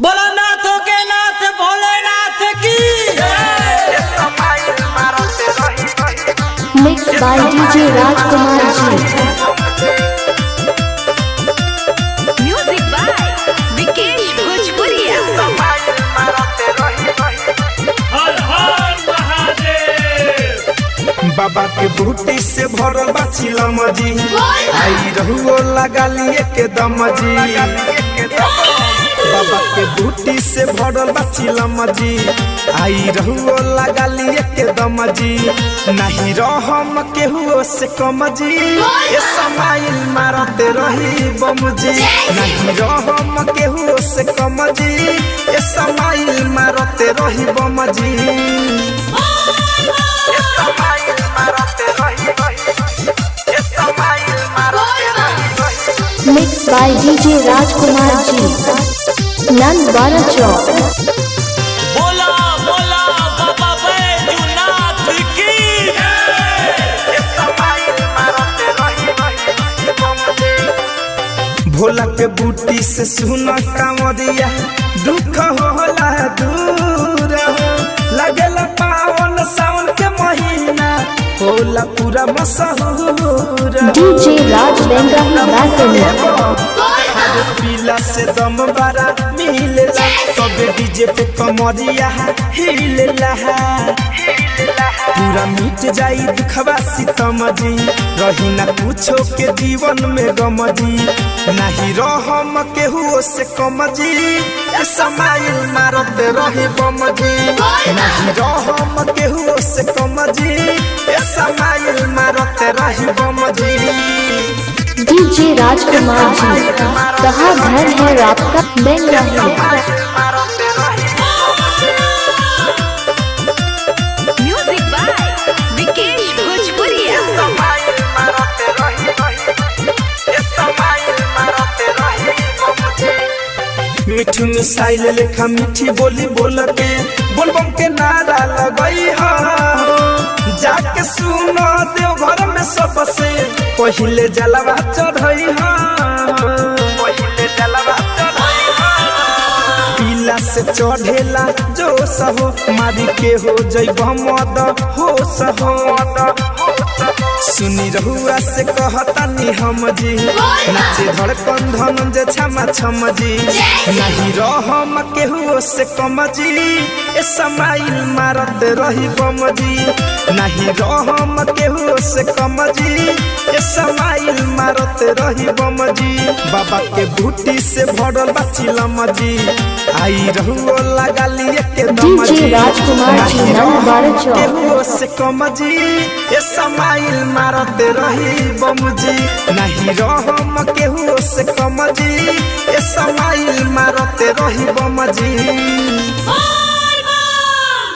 भोलानाथों के नाथ भोलेनाथ की Mixed by DJ Rajkumar Ji. Music by Vikesh Bhojpuria. हर हर महादेव। बाबा के बूटी से भरल बा चिलम जी, आई रहुओ लगा लिए के दम जी। बाबा के बूटी से भरल बा चिलम जी, आई रहुओ लगा लिए के दम जी। नहीं रहम केहुओ से कम जी, ये समाइल मारते रही बम जी। नहीं रहम केहुओ से कम जी, ये समाइल मारते रही बम जी। Mixed by DJ Rajkumar Ji. Nandwara Chowk. बोला बोला बाबा बैजूनाथ की भोला के बूटी से सुना कांवरिया, दुख होला दूर हो। लगेला पावन सावन के महीना, होला पूरा मशहूर। DJ Raj Bengali Battle. पीला से दम बड़ा मिलेला, तबे डीजे पे कमरिया हिलेला। पूरा मिट जाई दुखवा सितम जी, रही ना कुछो के जीवन में गम जी। नहीं रहम केहुओ से कम जी, ये समाइल मारते रही बम जी। नहीं रहम केहुओ से कम जी, ये समाइल मारते रही बम जी। DJ Rajkumar Ji. कहाँ घर है आपका Bengaluru? Music by Vikesh Bhojpuria. Mithu missile लेखा मीठी बोली बोल के बोलबम के नारा लगई हा। जाके सुनो देवघर में सबसे पहिले जलवा चढ़ई हा। पीला से चढ़ेला जो सहो, मारी के हो जइब मद हो सहो। सुनी रहुआ से कहतानी हम जी, नाचे धड़कन धन जे छमा छम जी। नहीं रहम केहुओ से कम जी, ए समाइल मारत रही बम जी। नहीं रहम केहुओ से कम जी, ए समाइल मारत रही बम जी। बाबा के बूटी से भरल बा चिलम जी, आई रहुओ लगा लिए के दम जी। DJ Rajkumar Ji. Nandwara Chowk. केहुओ से कम जी, ए समाइल मारते रही बम जी। नहीं रहम केहुओ से कम जी, ए समाइल मारते रही बम जी।